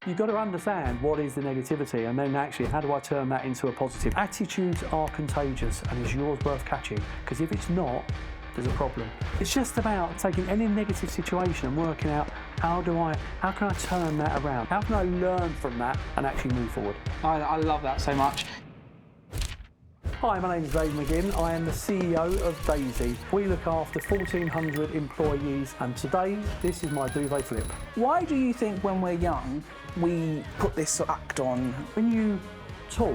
You've got to understand what is the negativity and then actually how do I turn that into a positive. Attitudes are contagious and is yours worth catching? Because if it's not, there's a problem. It's just about taking any negative situation and working out how can I turn that around? How can I learn from that and actually move forward? I love that so much. Hi, my name is Dave McGinn. I am the CEO of Daisy. We look after 1,400 employees and today this is my Duvet flip. Why do you think when we're young we put this act on? When you talk,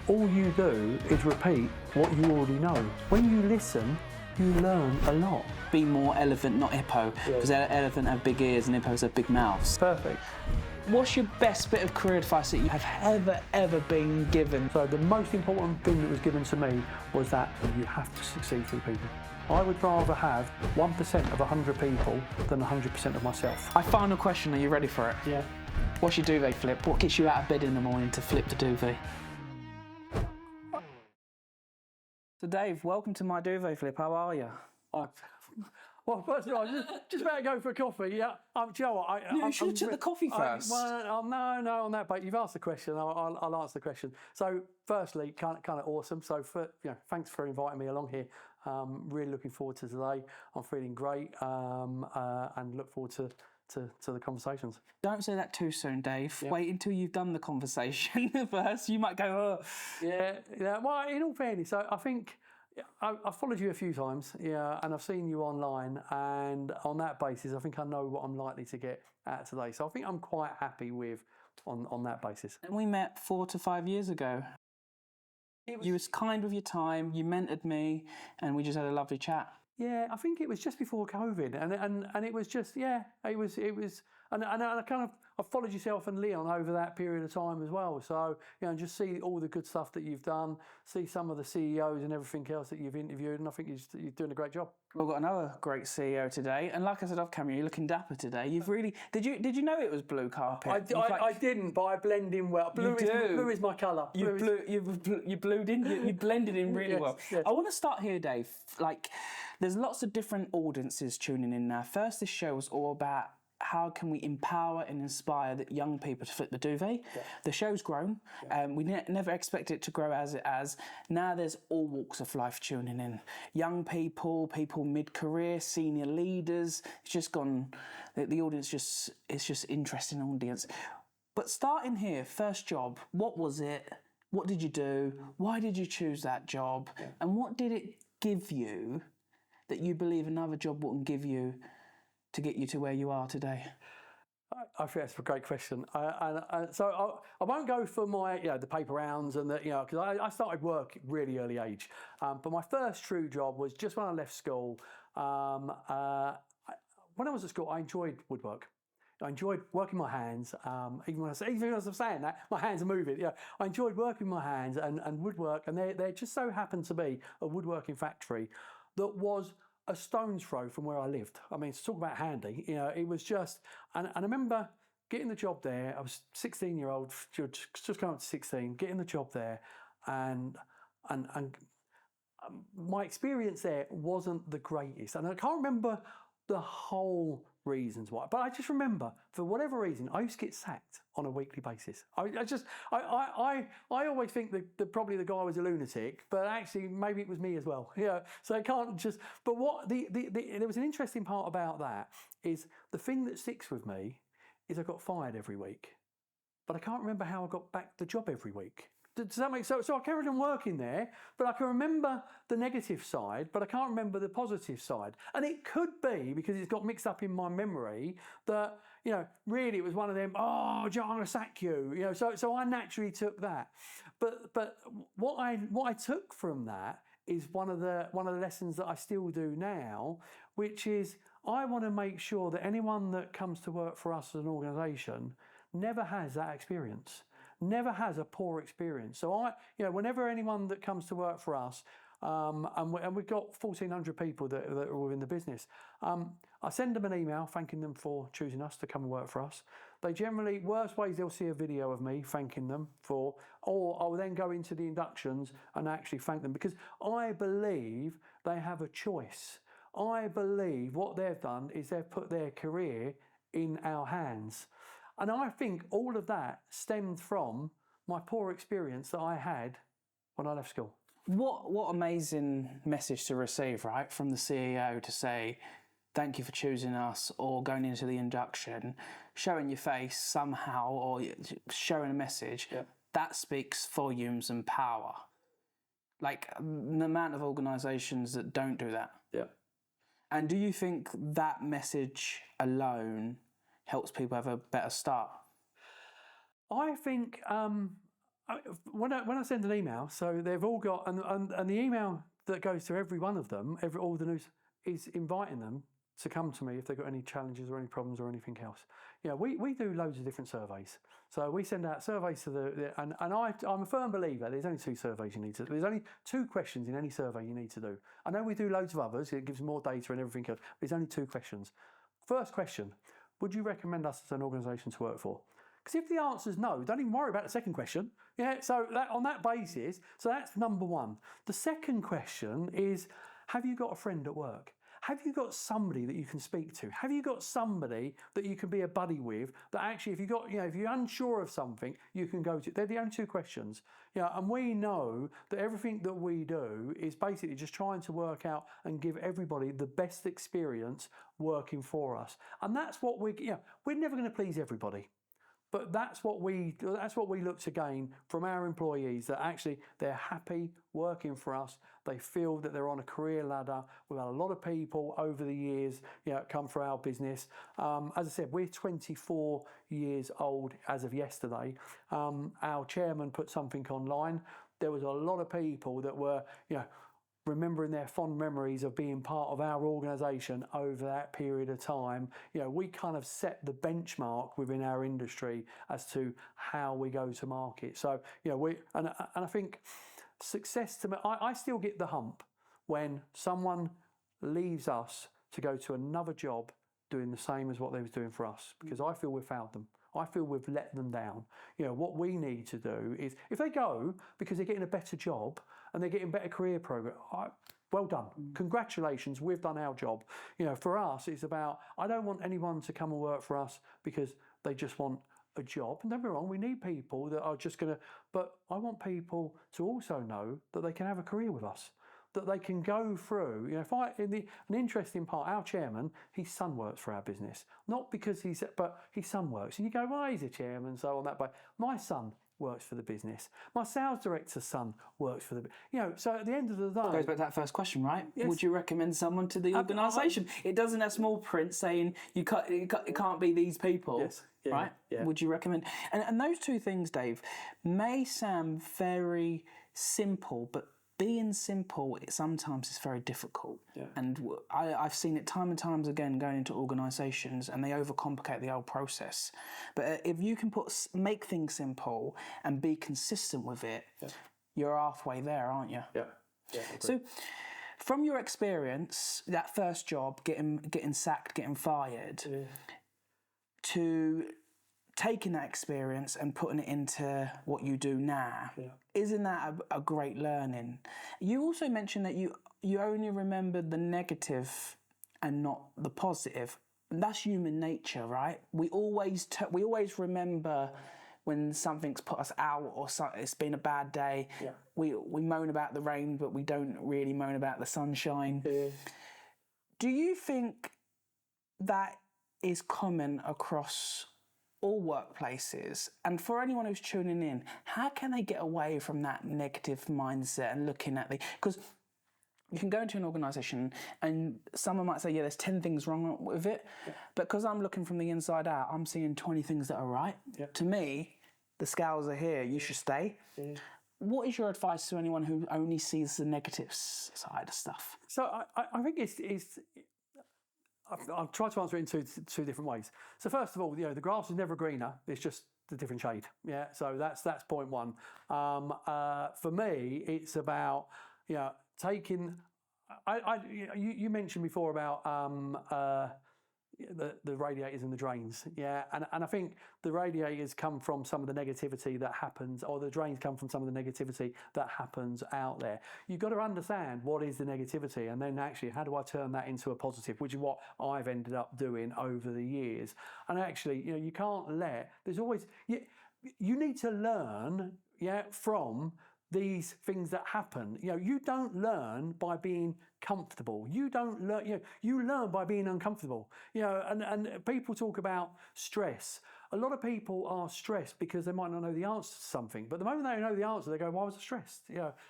all you do is repeat what you already know. When you listen, you learn a lot. Be more elephant, not hippo, because elephant have big ears and hippos have big mouths. Perfect. What's your best bit of career advice that you have ever been given? So the most important thing that was given to me was that you have to succeed through people. I would rather have 1% of 100 people than 100% of myself. My final question, are you ready for it? Yeah. What's your duvet flip? What gets you out of bed in the morning to flip the duvet? So Dave, welcome to my duvet flip. How are you? Well, first of all, just about to go for a coffee. Yeah, do you know what? You should have took the coffee first. No, on that, but you've asked the question. I'll answer the question. So, firstly, kind of awesome. So, thanks for inviting me along here. Really looking forward to today. I'm feeling great, and look forward to the conversations. Don't say that too soon, Dave. Yep. Wait until you've done the conversation first. You might go, oh. Yeah. Well, in all fairness, I think I've followed you a few times, and I've seen you online, and on that basis, I think I know what I'm likely to get at today. So I think I'm quite happy with on that basis. And we met 4 to 5 years ago. You was kind with your time. You mentored me, and we just had a lovely chat. Yeah, I think it was just before COVID, and it was just it was, and I followed yourself and Leon over that period of time as well. So just see all the good stuff that you've done, see some of the CEOs and everything else that you've interviewed, and I think you're doing a great job. We've got another great CEO today, and like I said off camera, you're looking dapper today. You've really did you know it was blue carpet? I didn't, but I blend in well. Blue is my colour. You blended in really well. Yes. I want to start here, Dave. There's lots of different audiences tuning in now. First, this show was all about how can we empower and inspire the young people to flip the duvet. Yeah. The show's grown. Yeah. We never expected it to grow as it has. Now there's all walks of life tuning in. Young people, people mid-career, senior leaders. It's just gone, the audience it's just interesting audience. But starting here, first job, what was it? What did you do? Why did you choose that job? Yeah. And what did it give you that you believe another job wouldn't give you to get you to where you are today? I think that's a great question. So I won't go for my the paper rounds and because I started work at really early age. But my first true job was just when I left school. When I was at school, I enjoyed woodwork. I enjoyed working my hands. Even as I'm saying that, my hands are moving. Yeah, I enjoyed working my hands and woodwork, and there just so happened to be a woodworking factory that was a stone's throw from where I lived. I mean, to talk about handy, it was just, and I remember getting the job there. I was 16-year-old, just coming up to 16, getting the job there, and my experience there wasn't the greatest, and I can't remember the whole reasons why, but I just remember for whatever reason I used to get sacked on a weekly basis. I always think that probably the guy was a lunatic, but actually maybe it was me as well. So it can't just. But what there was an interesting part about that is the thing that sticks with me is I got fired every week, but I can't remember how I got back the job every week. Does that make sense? So I carried on working there, but I can remember the negative side, but I can't remember the positive side. And it could be, because it's got mixed up in my memory, that, really it was one of them, oh, John, I'm going to sack you. So I naturally took that. But what I took from that is one of the lessons that I still do now, which is I want to make sure that anyone that comes to work for us as an organisation never has that experience. Never has a poor experience. So whenever anyone that comes to work for us, and we've got 1,400 people that are within the business, I send them an email thanking them for choosing us to come and work for us. They generally, worst ways, they'll see a video of me thanking them or I'll then go into the inductions and actually thank them, because I believe they have a choice. I believe what they've done is they've put their career in our hands. And I think all of that stemmed from my poor experience that I had when I left school. What amazing message to receive, right, from the CEO to say, thank you for choosing us, or going into the induction, showing your face somehow, or showing a message, that speaks volumes and power. Like, the amount of organisations that don't do that. Yeah. And do you think that message alone helps people have a better start? I think when I send an email, so they've all got, and the email that goes to every one of them, all the news, is inviting them to come to me if they've got any challenges or any problems or anything else. We do loads of different surveys. So we send out surveys to and I'm a firm believer there's only 2 surveys you need to do. There's only 2 questions in any survey you need to do. I know we do loads of others, it gives more data and everything else, but there's only 2 questions. First question, would you recommend us as an organisation to work for? Because if the answer is no, don't even worry about the second question. So on that basis, so that's number 1. The second question is, have you got a friend at work? Have you got somebody that you can speak to? Have you got somebody that you can be a buddy with that actually, if you're unsure of something, you can go to? They're the only 2 questions. And we know that everything that we do is basically just trying to work out and give everybody the best experience working for us. And that's what we're never going to please everybody. But that's what we look to gain from our employees, that actually they're happy working for us. They feel that they're on a career ladder. We've had a lot of people over the years come through our business. As I said, we're 24 years old as of yesterday. Our chairman put something online. There was a lot of people that were, remembering their fond memories of being part of our organisation over that period of time. We kind of set the benchmark within our industry as to how we go to market. So, and I think success to me, I still get the hump when someone leaves us to go to another job doing the same as what they was doing for us, because I feel we've failed them. I feel we've let them down. What we need to do is, if they go because they're getting a better job and they're getting better career progress, well done. Congratulations, we've done our job. For us, it's about, I don't want anyone to come and work for us because they just want a job. And don't be wrong, we need people that are just going to, but I want people to also know that they can have a career with us, that they can go through. An interesting part, our chairman, his son works for our business. Not because but his son works. And you go, well, he's a chairman, so on that way. My son works for the business. My sales director's son works for the, so at the end of the day. Goes back to that first question, right? Yes. Would you recommend someone to the organisation? It doesn't have small print saying it can't be these people. Yes. Yeah, right? Yeah. Would you recommend? And those 2 things, Dave, may sound very simple, but being simple, sometimes is very difficult. Yeah. And I've seen it time and times again going into organisations, and they overcomplicate the whole process. But if you can make things simple and be consistent with it, you're halfway there, aren't you? Yeah. So, from your experience, that first job, getting sacked, getting fired, to taking that experience and putting it into what you do now, isn't that a great learning? You also mentioned that you only remembered the negative and not the positive. And that's human nature, right? We always remember when something's put us out, or it's been a bad day. Yeah. We moan about the rain, but we don't really moan about the sunshine. Yeah. Do you think that is common across all workplaces? And for anyone who's tuning in, how can they get away from that negative mindset and looking at because you can go into an organisation and someone might say, yeah, there's 10 things wrong with it, but because I'm looking from the inside out, I'm seeing 20 things that are right. To me, the scales are here, you should stay. What is your advice to anyone who only sees the negative side of stuff? So I think it's I'll try to answer it in two different ways. So first of all, the grass is never greener. It's just a different shade. Yeah. So that's point 1. For me, it's about taking. You mentioned before about the radiators and the drains. Yeah, and I think the radiators come from some of the negativity that happens, or the drains come from some of the negativity that happens out there. You've got to understand what is the negativity, and then actually how do I turn that into a positive, which is what I've ended up doing over the years. And actually, you can't there's always, you need to learn, from these things that happen. You don't learn by being comfortable. You don't learn, you learn by being uncomfortable. And people talk about stress. A lot of people are stressed because they might not know the answer to something, but the moment they know the answer, they go, why was I stressed?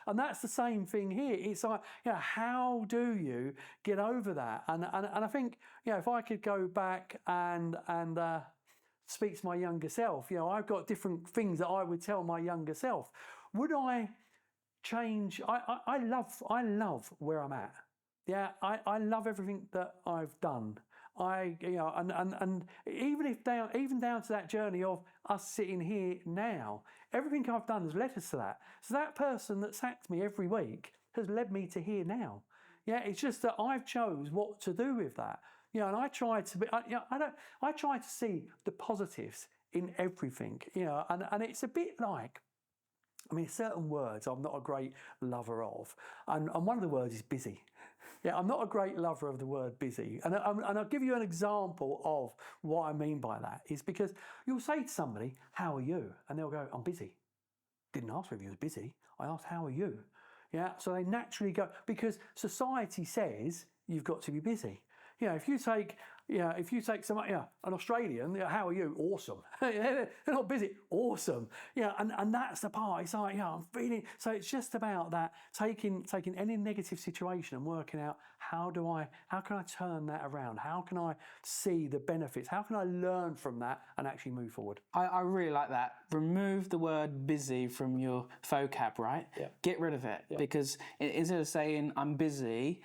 And that's the same thing here. It's like, how do you get over that? And I think, if I could go back and speak to my younger self, I've got different things that I would tell my younger self. Would I change? I love where I'm at. I love everything that I've done. And even down to that journey of us sitting here now, everything I've done has led us to that. So that person that sacked me every week has led me to here now. It's just that I've chose what to do with that. And I try to be. I try to see the positives in everything. And it's a bit like, certain words I'm not a great lover of, and one of the words is busy. I'm not a great lover of the word busy, and I'll give you an example of what I mean by that. Is because you'll say to somebody, "How are you?" and they'll go, "I'm busy." Didn't ask if you was busy. I asked, "How are you?" So they naturally go, because society says you've got to be busy. If you take someone, an Australian, how are you? Awesome. They're not busy. Awesome. And that's the part. It's like, I'm feeling. So it's just about that, taking any negative situation and working out how can I turn that around? How can I see the benefits? How can I learn from that and actually move forward? I really like that. Remove the word busy from your vocab, right? Yeah. Get rid of it, because instead of saying I'm busy,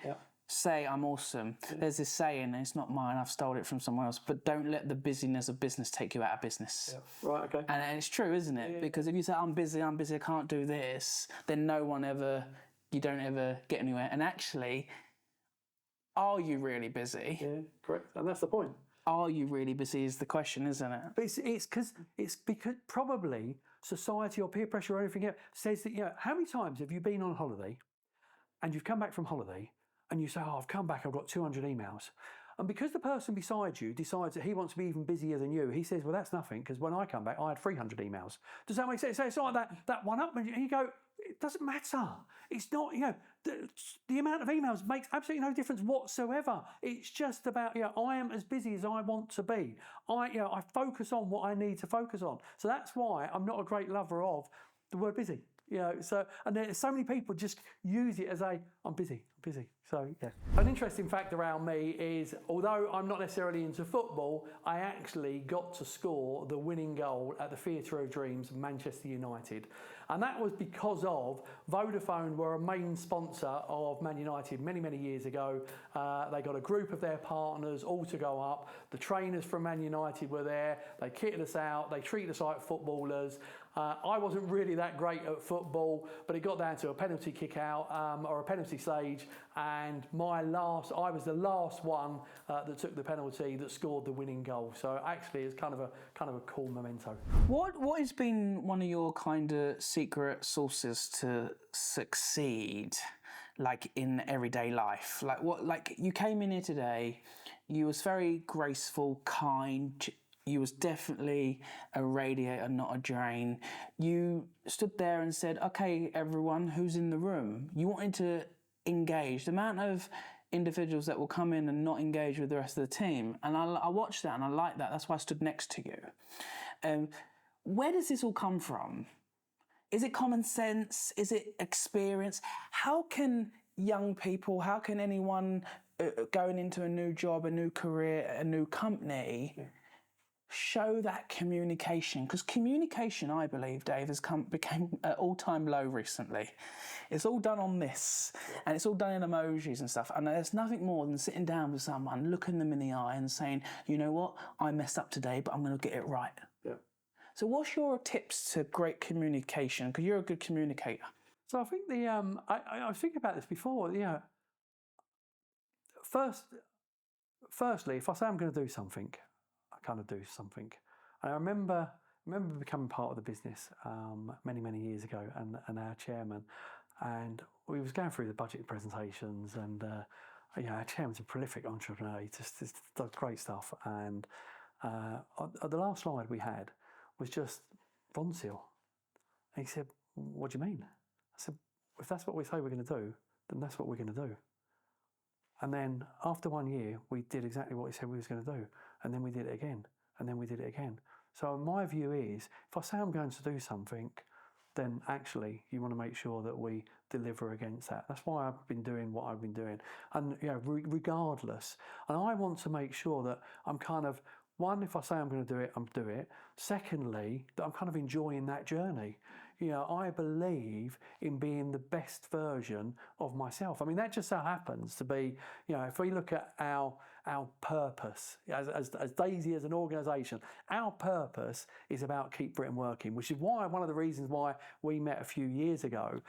say I'm awesome. There's this saying, and it's not mine, I've stolen it from someone else, but don't let the busyness of business take you out of business. Right, okay. And it's true, isn't it? Because if you say I'm busy, I can't do this, then you don't ever get anywhere. And actually, are you really busy? Yeah, correct. And that's the point. Are you really busy is the question, isn't it? But it's because probably society or peer pressure or anything else says that, how many times have you been on holiday and you've come back from holiday and you say, I've come back, I've got 200 emails. And because the person beside you decides that he wants to be even busier than you, he says, well, that's nothing, because when I come back, I had 300 emails. Does that make sense? So it's like that one up, and you go, it doesn't matter. It's not, the amount of emails makes absolutely no difference whatsoever. It's just about, I am as busy as I want to be. I focus on what I need to focus on. So that's why I'm not a great lover of the word busy. And there's so many people just use it as I'm busy. So, An interesting fact around me is, although I'm not necessarily into football, I actually got to score the winning goal at the Theatre of Dreams, Manchester United. And that was because of Vodafone were a main sponsor of Man United many, many years ago. They got a group of their partners all to go up. The trainers from Man United were there. They kitted us out. They treated us like footballers. I wasn't really that great at football, but it got down to a penalty kick out or a penalty stage, and I was the last one that took the penalty that scored the winning goal. So actually, it's kind of a cool memento. What has been one of your kind of secret sources to succeed, like in everyday life? Like you came in here today, you was very graceful, kind. You was definitely a radiator, not a drain. You stood there and said, okay, everyone, who's in the room? You wanted to engage. The amount of individuals that will come in and not engage with the rest of the team. And I watched that and I like that. That's why I stood next to you. Where does this all come from? Is it common sense? Is it experience? How can young people, how can anyone going into a new job, a new career, a new company, show that communication? Because communication, I believe, Dave, became an all-time low recently. It's all done on this, and it's all done in emojis and stuff. And there's nothing more than sitting down with someone, looking them in the eye and saying, you know what, I messed up today, but I'm going to get it right. Yeah. So what's your tips to great communication? Because you're a good communicator. So I think I was thinking about this before. firstly, if I say I'm going to do something, I kind of do something. And I remember becoming part of the business many years ago, and our chairman, and we was going through the budget presentations, and our chairman's a prolific entrepreneur. He just does great stuff. And the last slide we had was just Ronseal. And he said, "What do you mean?" I said, "If that's what we say we're going to do, then that's what we're going to do." And then after 1 year, we did exactly what he said we was going to do. And then we did it again. And then we did it again. So my view is, if I say I'm going to do something, then actually you want to make sure that we deliver against that. That's why I've been doing what I've been doing. And regardless. And I want to make sure that I'm kind of, one, if I say I'm going to do it, I'm do it. Secondly, that I'm kind of enjoying that journey. I believe in being the best version of myself. I mean, that just so happens to be, if we look at our purpose, as Daisy as an organisation, our purpose is about keep Britain working, which is why one of the reasons why we met a few years ago,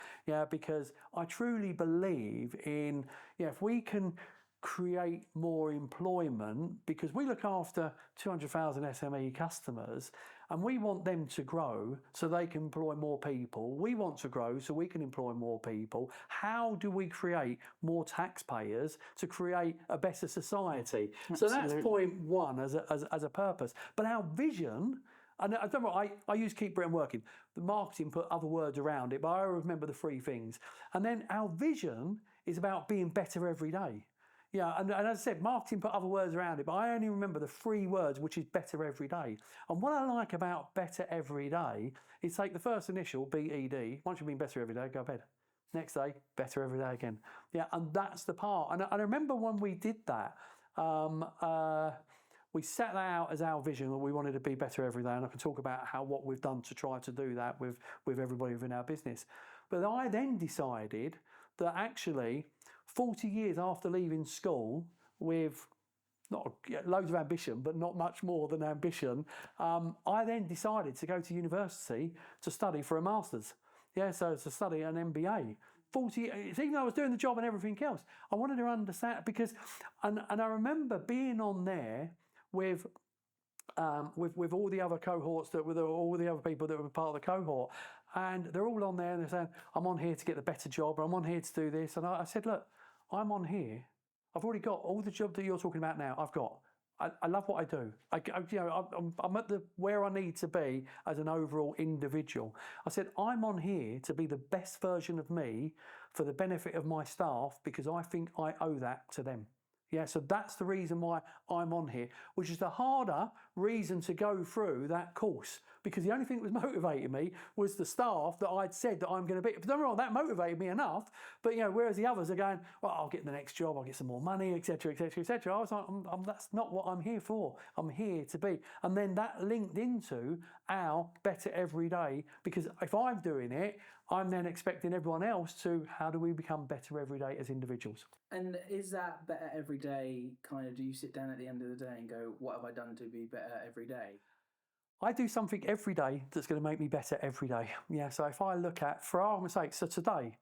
because I truly believe in, if we can create more employment, because we look after 200,000 SME customers and we want them to grow so they can employ more people. We want to grow so we can employ more people. How do we create more taxpayers to create a better society? Absolutely. So that's point one as a purpose. But our vision, and I don't know, I use keep Britain working. The marketing put other words around it, but I remember the three things. And then our vision is about being better every day. And as I said, marketing put other words around it, but I only remember the three words, which is better every day. And what I like about better every day is take the first initial, BED, once you've been better every day, go to bed. Next day, better every day again. And that's the part. And I remember when we did that, we set that out as our vision, that we wanted to be better every day. And I can talk about what we've done to try to do that with everybody within our business. But I then decided that actually, 40 years after leaving school, with not loads of ambition, but not much more than ambition, I then decided to go to university to study for a master's. So to study an MBA. 40 years, even though I was doing the job and everything else, I wanted to understand, because, and I remember being on there with all the other cohorts, all the other people that were part of the cohort, and they're all on there and they're saying, I'm on here to get the better job, or I'm on here to do this. And I said, look, I'm on here. I've already got all the job that you're talking about now. I've got. I love what I do. I'm at where I need to be as an overall individual. I said, I'm on here to be the best version of me for the benefit of my staff, because I think I owe that to them. So that's the reason why I'm on here, which is the harder reason to go through that course, because the only thing that was motivating me was the staff that I'd said that I'm going to be. But don't get me wrong, that motivated me enough. But whereas the others are going, well, I'll get the next job, I'll get some more money, etc., etc., etc. I was like, that's not what I'm here for. I'm here to be. And then that linked into our better every day, because if I'm doing it, I'm then expecting everyone else to, how do we become better every day as individuals? And is that better every day kind of, do you sit down at the end of the day and go, what have I done to be better every day? I do something every day that's going to make me better every day. So if I look at, for argument's sake, so today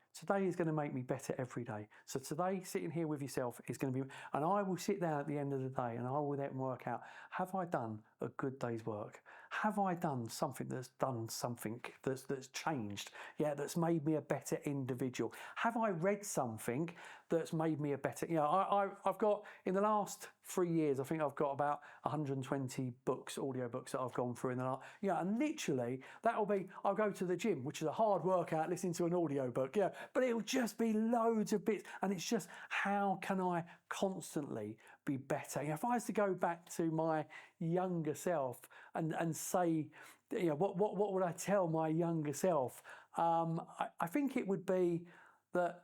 is going to make me better every day. So today, sitting here with yourself is going to be, and I will sit down at the end of the day and I will then work out, have I done a good day's work? Have I done something that's changed? That's made me a better individual. Have I read something that's made me a better, I've got, in the last 3 years, I think I've got about 120 books, audio books that I've gone through in the last, and literally that'll be, I'll go to the gym, which is a hard workout, listening to an audio book, but it'll just be loads of bits, and it's just, how can I constantly be better? If I was to go back to my younger self and say, what would I tell my younger self? I think it would be that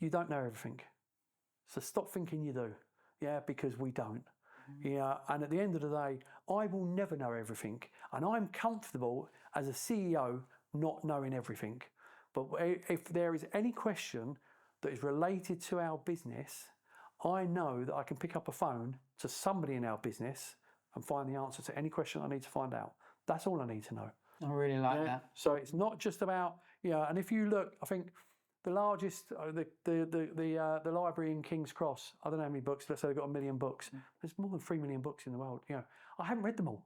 you don't know everything. So stop thinking you do. Because we don't. And at the end of the day, I will never know everything. And I'm comfortable as a CEO not knowing everything. But if there is any question that is related to our business, I know that I can pick up a phone to somebody in our business and find the answer to any question I need to find out. That's all I need to know. I really like that. So it's not just about, and if you look, I think the largest, the library in King's Cross. I don't know how many books. Let's say they've got 1 million books. There's more than 3 million books in the world. I haven't read them all.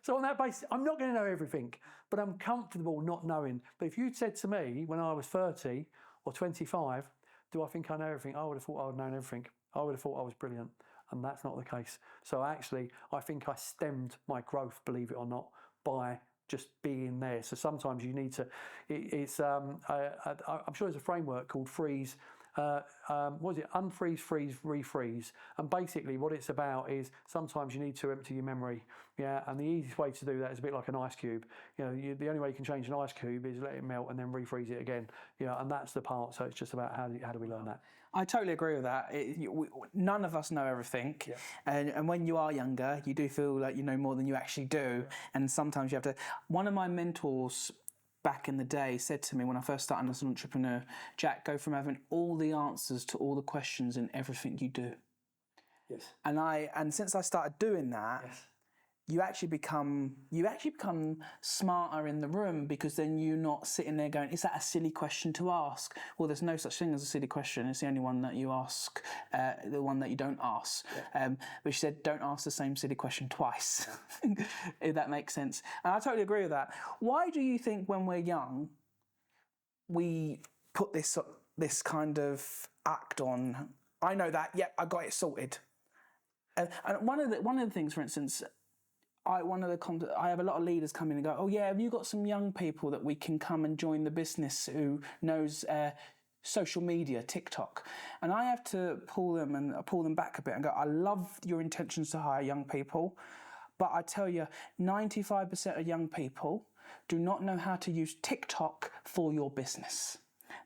So on that basis, I'm not going to know everything, but I'm comfortable not knowing. But if you'd said to me when I was 30 or 25, do I think I know everything? I would have thought I would have known everything. I would have thought I was brilliant, and that's not the case. So actually, I think I stemmed my growth, believe it or not, by just being there. So sometimes you need to. I'm sure there's a framework called freeze. What is it? Unfreeze, freeze, refreeze. And basically, what it's about is sometimes you need to empty your memory. Yeah, and the easiest way to do that is a bit like an ice cube. The only way you can change an ice cube is let it melt and then refreeze it again. And that's the part. So it's just about how do we learn that. I totally agree with that. None of us know everything, and when you are younger, you do feel like you know more than you actually do, and sometimes you have to. One of my mentors back in the day said to me when I first started as an entrepreneur, Jack, go from having all the answers to all the questions in everything you do. Yes. And since I started doing that, you actually become smarter in the room, because then you're not sitting there going, is that a silly question to ask? Well, there's no such thing as a silly question. It's the only one that you ask, the one that you don't ask. But she said, don't ask the same silly question twice, if that makes sense. And I totally agree with that. Why do you think when we're young, we put this kind of act on, I know that, yep, I got it sorted. And one of the things, for instance, I have a lot of leaders come in and go, oh yeah, have you got some young people that we can come and join the business who knows social media, TikTok? And I have to pull them back a bit and go, I love your intentions to hire young people, but I tell you, 95% of young people do not know how to use TikTok for your business.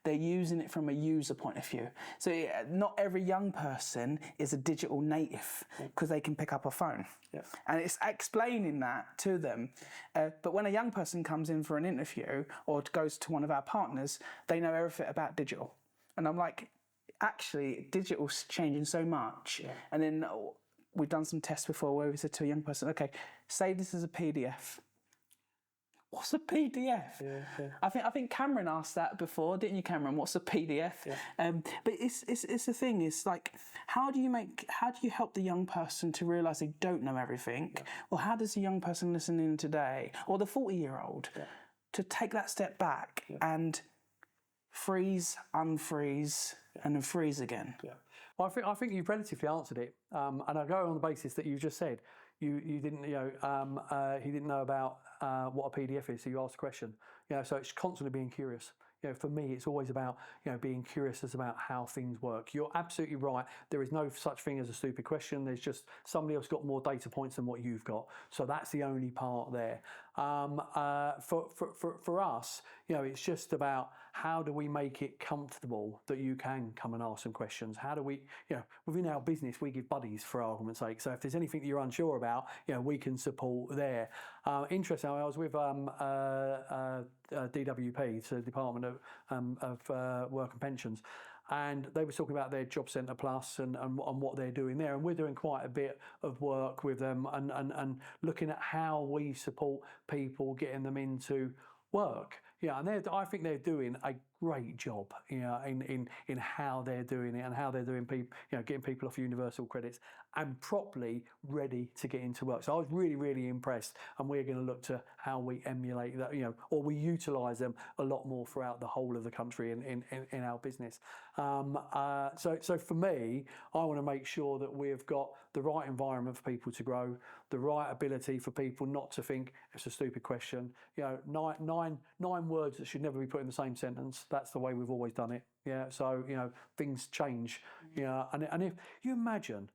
They're using it from a user point of view. So not every young person is a digital native because they can pick up a phone. And it's explaining that to them. But when a young person comes in for an interview or goes to one of our partners, they know everything about digital. And I'm like, actually, digital's changing so much. And then we've done some tests before where we said to a young person, okay, save this as a PDF. What's a PDF? I think Cameron asked that before, didn't you, Cameron? What's a PDF? But it's the thing. It's like, how do you help the young person to realise they don't know everything, or how does the young person listening today, or the 40-year-old, to take that step back and freeze, unfreeze, and then freeze again? Well, I think you've relatively answered it, and I go on the basis that you just said you didn't he didn't know about what a PDF is, so you asked a question. So it's constantly being curious. For me, it's always about being curious about how things work. You're absolutely right. There is no such thing as a stupid question. There's just somebody else got more data points than what you've got. So that's the only part there. For us, it's just about how do we make it comfortable that you can come and ask some questions. How do we, within our business, we give buddies for argument's sake. So if there's anything that you're unsure about, we can support there. Interesting. I was with DWP, so the Department of Work and Pensions, and they were talking about their Job Centre Plus and what they're doing there, and we're doing quite a bit of work with them and looking at how we support people, getting them into work. And I think they're doing a great job, in how they're doing it and how they're doing getting people off universal credits and properly ready to get into work. So I was really, really impressed, and we're going to look to how we emulate that, or we utilise them a lot more throughout the whole of the country in our business. So for me, I want to make sure that we've got the right environment for people to grow, the right ability for people not to think it's a stupid question. 9 words that should never be put in the same sentence. That's the way we've always done it. So things change. And if you imagine,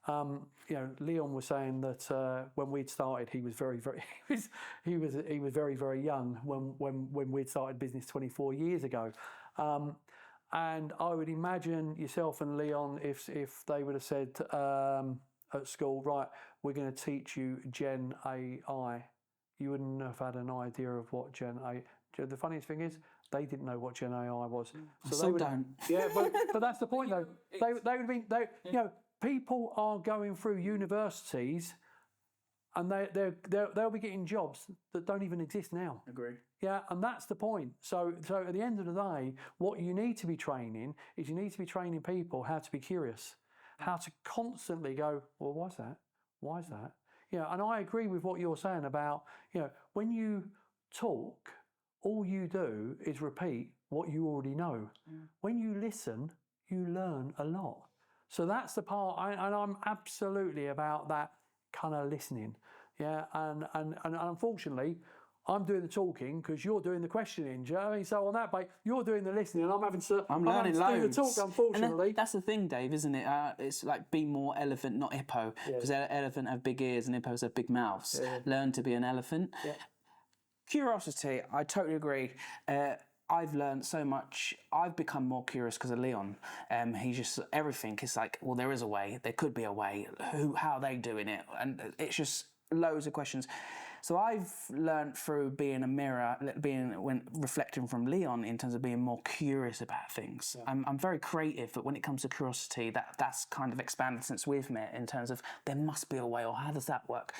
Leon was saying that when we'd started, he was very, very he was very, very young when we'd started business 24 years ago. And I would imagine yourself and Leon, if they would have said at school, right, we're going to teach you Gen AI, you wouldn't have had an idea of what Gen AI. The funniest thing is, they didn't know what Gen AI was. So they don't. Yeah, but that's the point though. They would have been. People are going through universities and they'll be getting jobs that don't even exist now. Agree. Yeah, and that's the point. So at the end of the day, what you need to be training is you need to be training people how to be curious, how to constantly go, well, why's that? Why is that? And I agree with what you're saying about, when you talk, all you do is repeat what you already know. When you listen, you learn a lot. So that's the part, and I'm absolutely about that kind of listening. Yeah, and unfortunately, I'm doing the talking because you're doing the questioning. Do you know what I mean? So on that base, you're doing the listening, and I'm having to do the talk. Unfortunately, that's the thing, Dave, isn't it? It's like be more elephant, not hippo, because elephant have big ears and hippos have big mouths. Yeah. Learn to be an elephant. Yeah. Curiosity, I totally agree. I've learned so much. I've become more curious because of Leon. He's just everything. It's like, well, there is a way. There could be a way. How are they doing it? And it's just loads of questions. So I've learned through being a mirror, when reflecting from Leon in terms of being more curious about things. Yeah. I'm very creative, but when it comes to curiosity, that's kind of expanded since we've met in terms of there must be a way, or how does that work?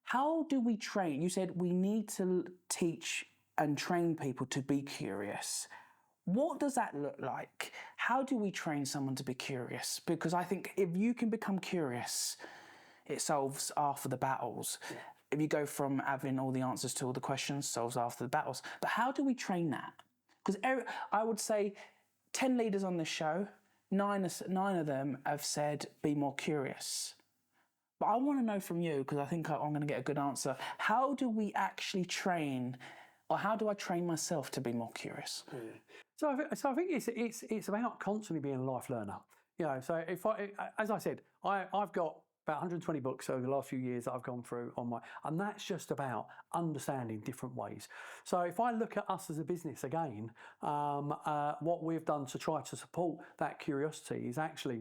How do we train? You said we need to teach and train people to be curious. What does that look like? How do we train someone to be curious? Because I think if you can become curious, it solves half of the battles. Yeah. If you go from having all the answers to all the questions, solves after the battles. But how do we train that? Because I would say 10 leaders on this show, nine of them have said, be more curious. But I want to know from you, because I think I'm going to get a good answer. How do we actually train, or how do I train myself to be more curious? Yeah. So I think it's about constantly being a life learner. So as I said, I've got about 120 books over the last few years that I've gone through and that's just about understanding different ways. So if I look at us as a business again, what we've done to try to support that curiosity is actually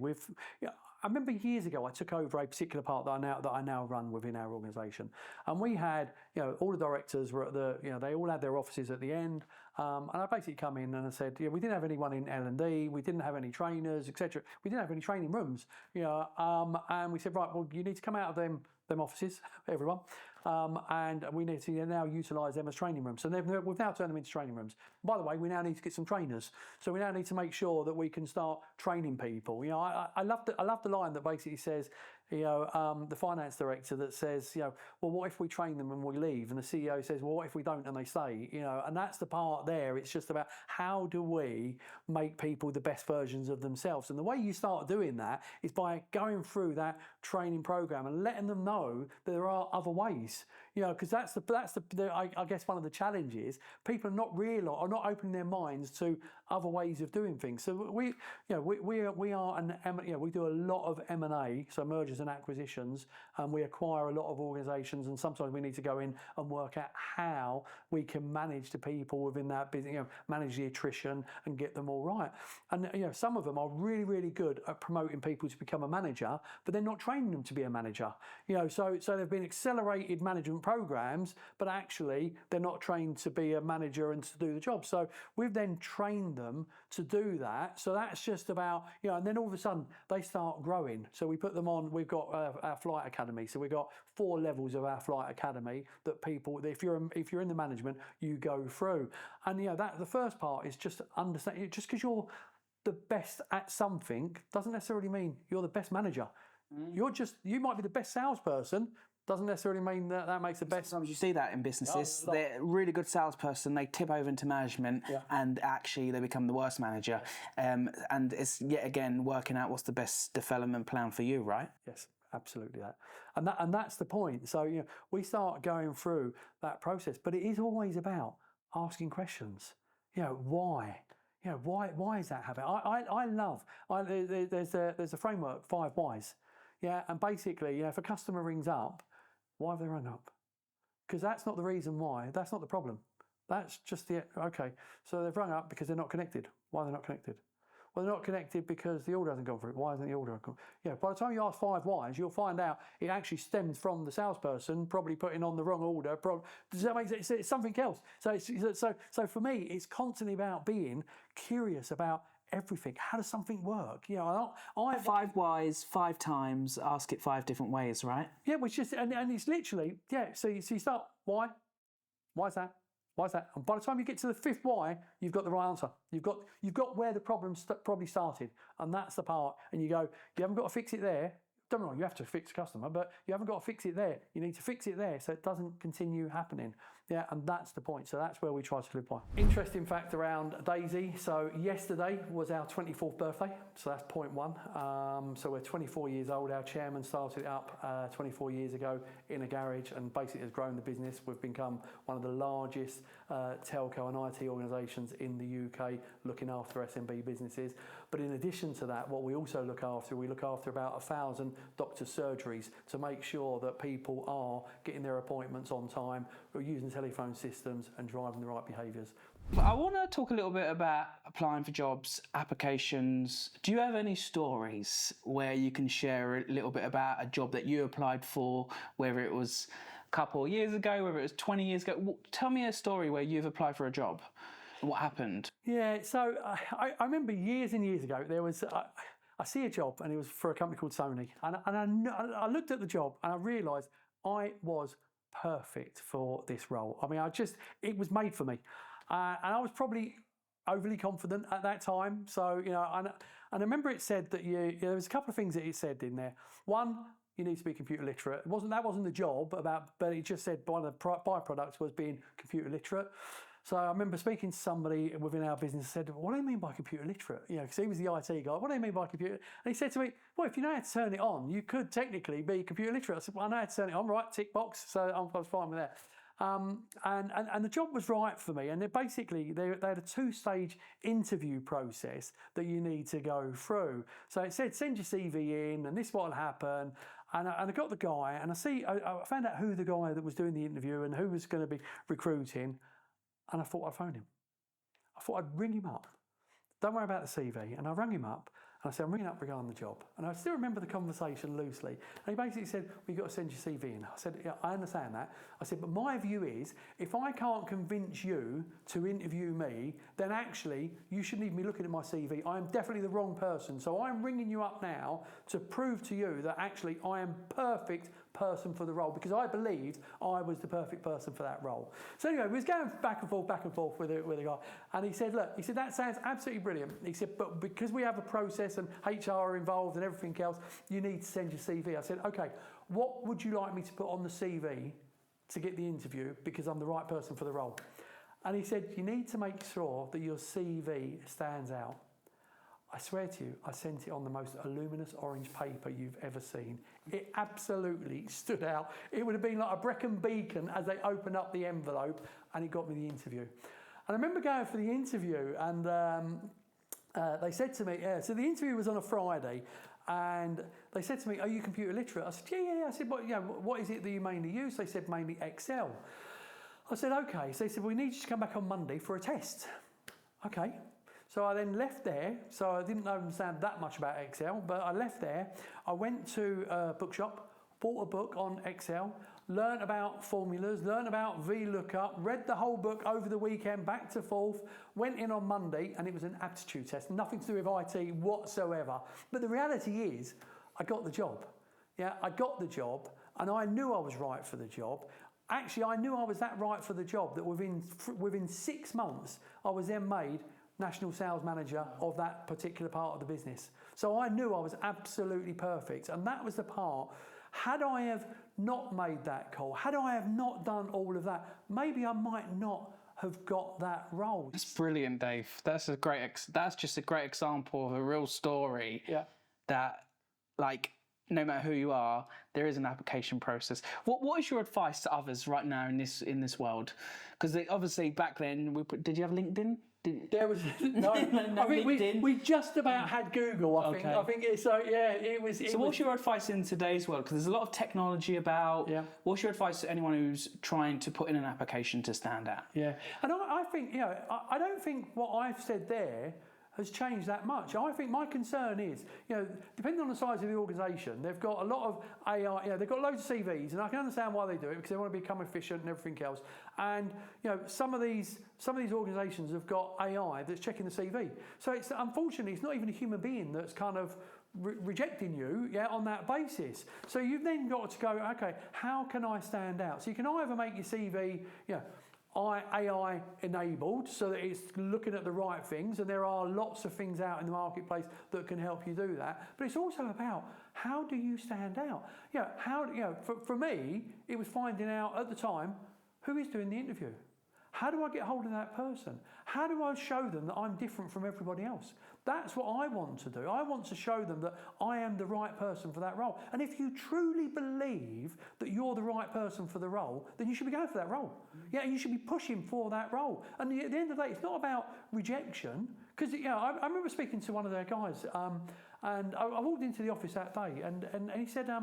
I remember years ago I took over a particular part that I now run within our organisation, and we had all the directors were at they all had their offices at the end, and I basically come in and I said we didn't have anyone in L&D, we didn't have any trainers, etc. We didn't have any training rooms, and we said right, well you need to come out of them offices, everyone, and we need to now utilise them as training rooms. So we've now turned them into training rooms. By the way, we now need to get some trainers. So we now need to make sure that we can start training people. I love the line that basically says, the finance director that says, well, what if we train them and we leave? And the CEO says, well, what if we don't and they stay? And that's the part there. It's just about how do we make people the best versions of themselves? And the way you start doing that is by going through that training program and letting them know that there are other ways. Because that's I guess one of the challenges. People are not opening their minds to other ways of doing things. So we do a lot of M&A, so mergers and acquisitions, and we acquire a lot of organisations, and sometimes we need to go in and work out how we can manage the people within that business, manage the attrition and get them all right. And some of them are really, really good at promoting people to become a manager, but they're not training them to be a manager. So they've been accelerated management programs, but actually they're not trained to be a manager and to do the job. So we've then trained them to do that. So that's just about, and then all of a sudden they start growing. So we put them on, we've got our flight academy. So we've got 4 levels of our flight academy that people, if you're in the management, you go through. And that the first part is just understand, just because you're the best at something doesn't necessarily mean you're the best manager. You might be the best salesperson, doesn't necessarily mean that makes the best. Sometimes you see that in businesses. They're a really good salesperson, they tip over into management, and actually they become the worst manager. And it's yet again working out what's the best development plan for you, right? Yes, absolutely that. And that's the point. So we start going through that process, but it is always about asking questions. Why? Why is that happening? I love. There's a framework, 5 whys. And basically, if a customer rings up, why have they rung up? Because that's not the reason why. That's not the problem. That's just okay. So they've rung up because they're not connected. Why are they not connected? Well, they're not connected because the order hasn't gone through. Why hasn't the order gone? By the time you ask 5 whys, you'll find out it actually stems from the salesperson probably putting on the wrong order. Does that make sense? It's something else. So for me, it's constantly about being curious about everything. How does something work? You know, I 5 whys, 5 times, ask it 5 different ways, right? yeah, which is and it's literally so you start why is that? Why is that? And by the time you get to the 5th why, you've got the right answer. You've got where the problem probably started, and that's the part. And you go, you haven't got to fix it there. Don't get me wrong, you have to fix the customer, but you haven't got to fix it there. You need to fix it there so it doesn't continue happening. Yeah, and that's the point. So that's where we try to live by. Interesting fact around Daisy. So yesterday was our 24th birthday. So that's point 1. So we're 24 years old. Our chairman started it up 24 years ago in a garage and basically has grown the business. We've become one of the largest telco and IT organisations in the UK looking after SMB businesses. But in addition to that, what we also look after, we look after about 1,000 doctor surgeries to make sure that people are getting their appointments on time, we're using telephone systems and driving the right behaviours. I want to talk a little bit about applying for jobs, applications. Do you have any stories where you can share a little bit about a job that you applied for, whether it was a couple of years ago, whether it was 20 years ago? Tell me a story where you've applied for a job and what happened. Yeah, so I remember years and years ago, there was... I see a job and it was for a company called Sony. And I looked at the job and I realised I was perfect for this role. I mean, it was made for me. And I was probably overly confident at that time. So, you know, and I remember it said that there was a couple of things that it said in there. One, you need to be computer literate. That wasn't the job, but it just said one of the byproducts was being computer literate. So I remember speaking to somebody within our business and said, what do you mean by computer literate? You know, because he was the IT guy. What do you mean by computer? And he said to me, well, if you know how to turn it on, you could technically be computer literate. I said, well, I know how to turn it on, right? Tick box. So I was fine with that. And the job was right for me. And they had a 2-stage interview process that you need to go through. So it said, send your CV in and this is what will happen. And I got the guy and I found out who the guy that was doing the interview and who was going to be recruiting. And I thought I'd phone him. I thought I'd ring him up. Don't worry about the CV. And I rang him up and I said, I'm ringing up regarding the job. And I still remember the conversation loosely. And he basically said, well, you've got to send your CV in. I said, yeah, I understand that. I said, but my view is, if I can't convince you to interview me, then actually you shouldn't even be looking at my CV. I am definitely the wrong person. So I'm ringing you up now to prove to you that actually I am perfect person for the role, because I believed I was the perfect person for that role. So anyway, we was going back and forth with the guy, and he said, look, that sounds absolutely brilliant. He said, but because we have a process and HR are involved and everything else, you need to send your CV. I said, okay, what would you like me to put on the CV to get the interview, because I'm the right person for the role? And he said, you need to make sure that your CV stands out. I swear to you, I sent it on the most luminous orange paper you've ever seen. It absolutely stood out. It would have been like a Brecon beacon as they opened up the envelope, and it got me the interview. And I remember going for the interview, and they said to me, so the interview was on a Friday, and they said to me, are you computer literate? I said, yeah. I said, what is it that you mainly use? They said, mainly Excel. I said, okay. So they said, we need you to come back on Monday for a test. Okay. So I then left there. So I didn't understand that much about Excel, but I left there. I went to a bookshop, bought a book on Excel, learned about formulas, learned about VLOOKUP, read the whole book over the weekend, back to forth, went in on Monday, and it was an aptitude test, nothing to do with IT whatsoever. But the reality is, I got the job. Yeah, I got the job, and I knew I was right for the job. Actually, I knew I was that right for the job that within 6 months, I was then made national sales manager of that particular part of the business. So I knew I was absolutely perfect. And that was the part. Had I have not made that call, had I have not done all of that, maybe I might not have got that role. That's brilliant, Dave. That's just a great example of a real story. Yeah. That, like, no matter who you are, there is an application process. What is your advice to others right now in this world? Because obviously back then, did you have LinkedIn? There was no. I think we just about had Google. I think it's so. Yeah, it was. So what's your advice in today's world? Because there's a lot of technology about. Yeah. What's your advice to anyone who's trying to put in an application to stand out? Yeah, and I think I don't think what I've said there has changed that much. I think my concern is, depending on the size of the organisation, they've got a lot of AI, they've got loads of CVs, and I can understand why they do it because they want to become efficient and everything else. And some of these organisations have got AI that's checking the CV. So unfortunately it's not even a human being that's kind of rejecting you on that basis. So you've then got to go, okay, how can I stand out? So you can either make your CV AI enabled so that it's looking at the right things, and there are lots of things out in the marketplace that can help you do that, but it's also about how do you stand out. For me it was finding out at the time who is doing the interview. How do I get hold of that person? How do I show them that I'm different from everybody else? That's what I want to do. I want to show them that I am the right person for that role. And if you truly believe that you're the right person for the role, then you should be going for that role. You should be pushing for that role. And at the end of the day, it's not about rejection. Because I remember speaking to one of their guys, and I walked into the office that day, and he said, I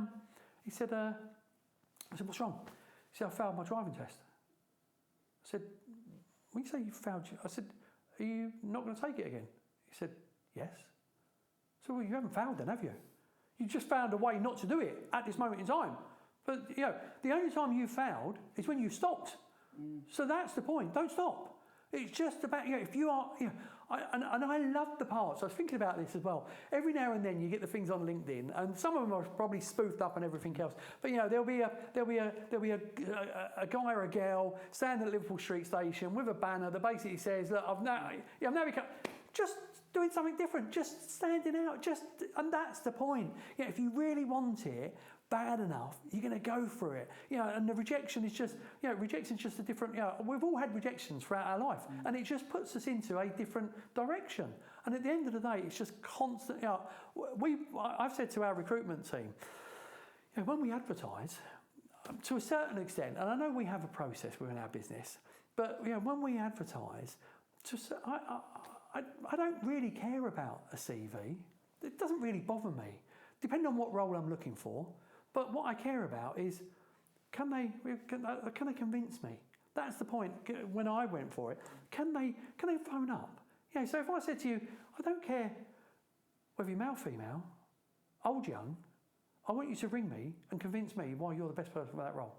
said, what's wrong? He said, I failed my driving test. I said, when you say you failed, I said, are you not going to take it again? He said, yes. So, well, you haven't failed then, have you? You just found a way not to do it at this moment in time. But, the only time you failed is when you stopped. So that's the point. Don't stop. It's just about, if you are, and I love the parts. I was thinking about this as well. Every now and then you get the things on LinkedIn, and some of them are probably spoofed up and everything else. But there'll be a guy or a girl standing at Liverpool Street Station with a banner that basically says, "Look, I've now become just doing something different, just standing out, and that's the point. If you really want it bad enough, you're going to go for it. And the rejection is just, rejection's just a different, we've all had rejections throughout our life, and it just puts us into a different direction. And at the end of the day, it's just constant. I've said to our recruitment team, when we advertise, to a certain extent, and I know we have a process within our business, but when we advertise, I don't really care about a CV. It doesn't really bother me, depending on what role I'm looking for. But what I care about is, can they convince me? That's the point. When I went for it, can they phone up? So if I said to you, I don't care whether you're male, female, old, young, I want you to ring me and convince me why you're the best person for that role.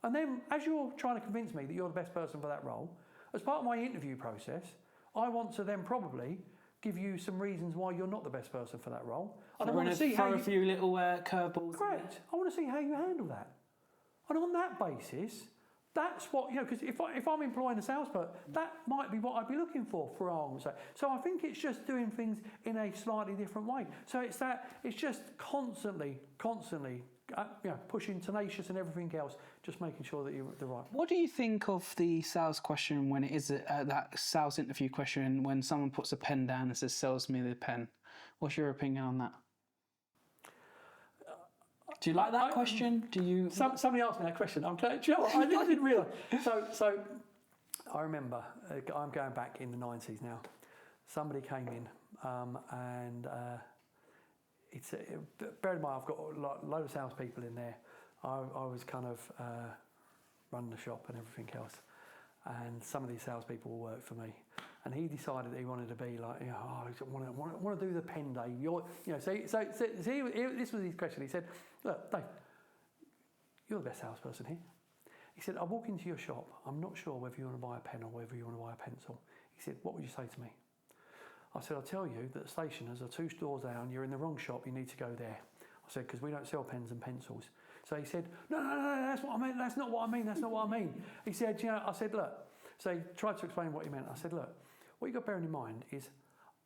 And then, as you're trying to convince me that you're the best person for that role, as part of my interview process, I want to then probably give you some reasons why you're not the best person for that role. And I want to see throw a few little curveballs. Correct. I want to see how you handle that. And on that basis, that's what, because if I'm employing a salesperson, that might be what I'd be looking for argument's sake. So I think it's just doing things in a slightly different way. So it's just constantly, pushing, tenacious and everything else, just making sure that you're the right. What do you think of the sales question when it is that sales interview question when someone puts a pen down and says, sells me the pen? What's your opinion on that? Do you like that question? Do you? Somebody asked me that question. I'm glad. Do you know what? I didn't realise. So I remember, I'm going back in the 90s now. Somebody came in and bear in mind, I've got a load of salespeople in there. I was kind of running the shop and everything else, and some of these salespeople will work for me. And he decided that he wanted to be like, I want to do the pen day. So this was his question. He said, look, Dave, you're the best salesperson here. He said, I walk into your shop. I'm not sure whether you want to buy a pen or whether you want to buy a pencil. He said, what would you say to me? I said, I'll tell you that the stationers are 2 stores down. You're in the wrong shop. You need to go there. I said, because we don't sell pens and pencils. So he said, no, that's what I meant. That's not what I mean. That's not what I mean. He said, I said, look. So he tried to explain what he meant. I said, look, what you've got to bear in mind is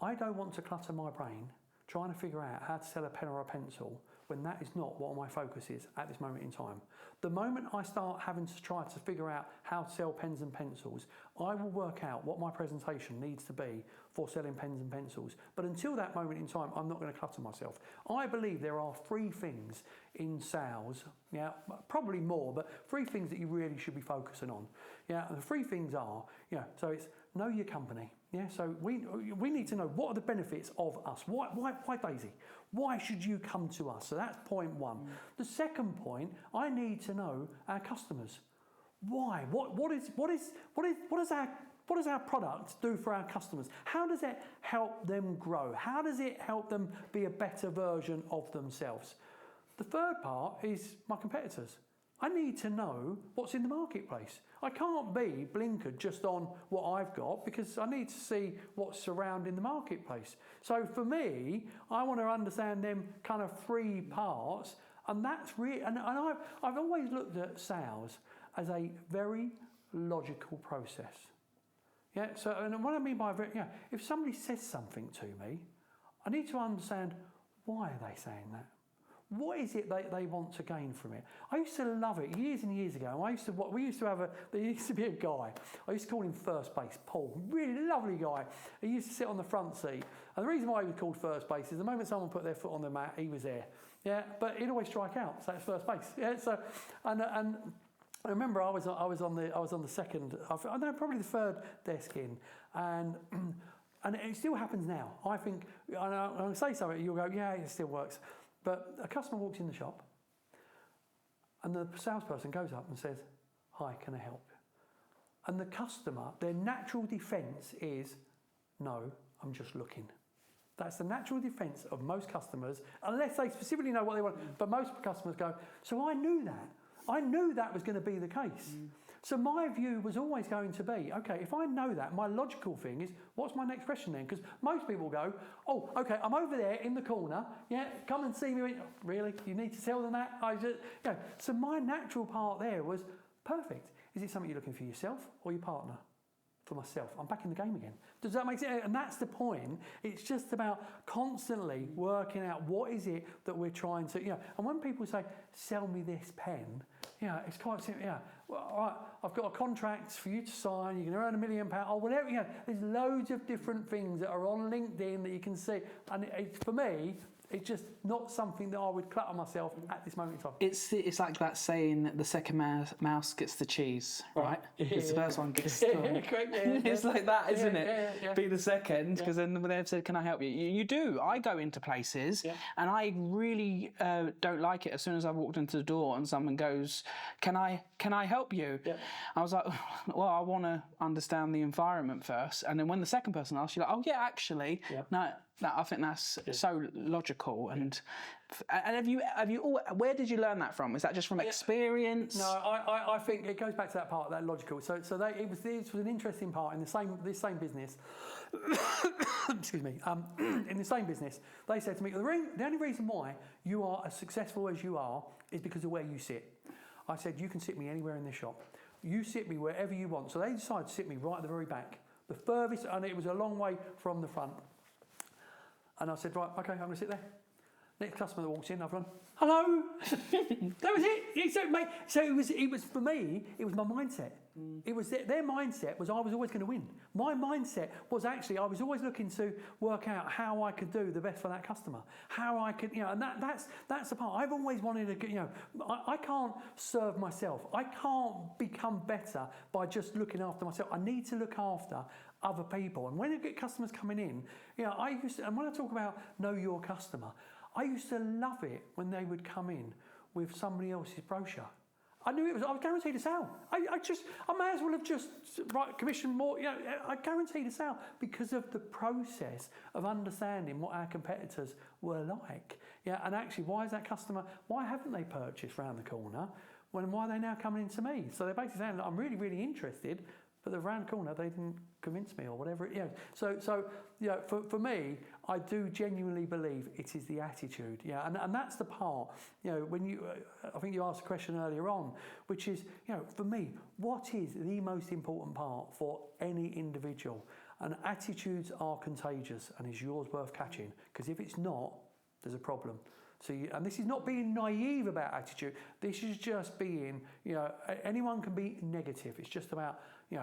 I don't want to clutter my brain trying to figure out how to sell a pen or a pencil when that is not what my focus is at this moment in time. The moment I start having to try to figure out how to sell pens and pencils, I will work out what my presentation needs to be for selling pens and pencils. But until that moment in time, I'm not going to clutter myself. I believe there are 3 things in sales, probably more, but 3 things that you really should be focusing on. And the 3 things are, so it's know your company. So we need to know what are the benefits of us. Why Daisy? Why should you come to us? So that's point 1. The second point, I need to know our customers. Why? What does our product do for our customers? How does it help them grow? How does it help them be a better version of themselves? The third part is my competitors. I need to know what's in the marketplace. I can't be blinkered just on what I've got because I need to see what's surrounding the marketplace. So for me, I want to understand them kind of three parts, and that's really, and I've always looked at sales as a very logical process. Yeah. So, and what I mean by if somebody says something to me, I need to understand why are they saying that. What is it they want to gain from it? I used to love it years and years ago. There used to be a guy. I used to call him First Base, Paul. Really lovely guy. He used to sit on the front seat. And the reason why he was called First Base is the moment someone put their foot on the mat, he was there. Yeah, but he'd always strike out. So it's First Base. Yeah. So and I remember I was on the second. Probably the third desk in, and it still happens now. I think I'll say something. You'll go, yeah, it still works. But a customer walks in the shop and the salesperson goes up and says, "Hi, can I help you?" And the customer, their natural defence is, "No, I'm just looking." That's the natural defence of most customers, unless they specifically know what they want. But most customers go, "So I knew that. I knew that was going to be the case." So my view was always going to be, okay, if I know that, my logical thing is, what's my next question then? Because most people go, "Oh, okay, I'm over there in the corner. Yeah, come and see me." Really? You need to tell them that? So my natural part there was, perfect. Is it something you're looking for yourself or your partner? For myself. I'm back in the game again. Does that make sense? And that's the point. It's just about constantly working out what is it that we're trying to, and when people say, "Sell me this pen," it's quite simple. Well, all right, I've got a contract for you to sign. You're going to earn £1 million, or whatever. There's loads of different things that are on LinkedIn that you can see. And for me, it's just not something that I would clutter myself at this moment in time. It's like that saying that the second mouse gets the cheese, right? Because the first one gets the It's like that, isn't it? Yeah. Be the second, because then they've said, "Can I help you?" You do. I go into places and I really don't like it as soon as I've walked into the door and someone goes, "Can I help you?" Yeah. I was like, well, I want to understand the environment first. And then when the second person asks, you're like, "Oh yeah, actually, no, I think that's so logical." And have you where did you learn that from? Is that just from experience? No, I think it goes back to that part, that logical. So this was an interesting part in this same business. Excuse me. In the same business, they said to me, the only reason why you are as successful as you are is because of where you sit. I said, "You can sit me anywhere in this shop. You sit me wherever you want." So they decided to sit me right at the very back, the furthest, and it was a long way from the front. And I said, "Right, okay, I'm going to sit there." Next customer that walks in, I've gone, "Hello." That was it. So it was for me, it was my mindset. It was their mindset was I was always going to win. My mindset was actually I was always looking to work out how I could do the best for that customer. How I could, and that's the part. I've always wanted to, I can't serve myself. I can't become better by just looking after myself. I need to look after other people. And when I get customers coming in, and when I talk about know your customer, I used to love it when they would come in with somebody else's brochure. I knew I was guaranteed a sale. I may as well have just commissioned more. I guaranteed a sale because of the process of understanding what our competitors were like. And actually, why is that customer? Why haven't they purchased round the corner? Why are they now coming into me? So they're basically saying, "I'm really, really interested." But the round corner, they didn't convince me or whatever. So for me, I do genuinely believe it is the attitude. And that's the part. When I think you asked a question earlier on, which is, for me, what is the most important part for any individual? And attitudes are contagious, and is yours worth catching? Because if it's not, there's a problem. And this is not being naive about attitude. This is just being, anyone can be negative. It's just about, you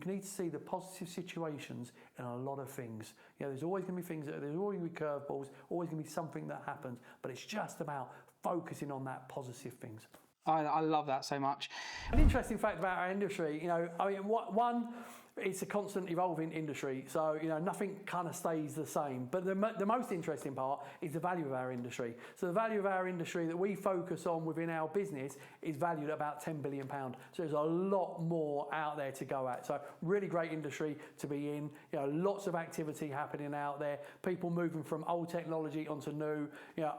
need to see the positive situations in a lot of things. There's always going to be things, there's always going to be curveballs, always going to be something that happens, but it's just about focusing on that positive things. I love that so much. An interesting fact about our industry, it's a constant evolving industry, so nothing kind of stays the same. But the most interesting part is the value of our industry. So the value of our industry that we focus on within our business is valued at about £10 billion. So there's a lot more out there to go at. So really great industry to be in. Lots of activity happening out there. People moving from old technology onto new.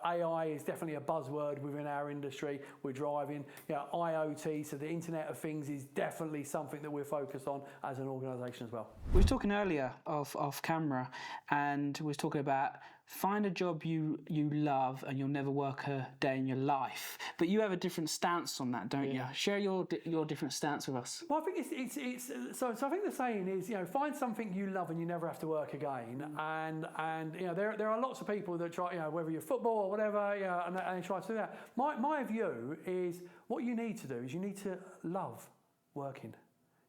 AI is definitely a buzzword within our industry. We're driving. IoT, so the Internet of Things, is definitely something that we're focused on as an organisation as well. We were talking earlier off camera, and we were talking about find a job you love and you'll never work a day in your life. But you have a different stance on that, don't you? Share your different stance with us. Well, I think it's so I think the saying is, find something you love and you never have to work again. And there are lots of people that try, whether you're football or whatever, and they try to do that. My view is what you need to do is you need to love working.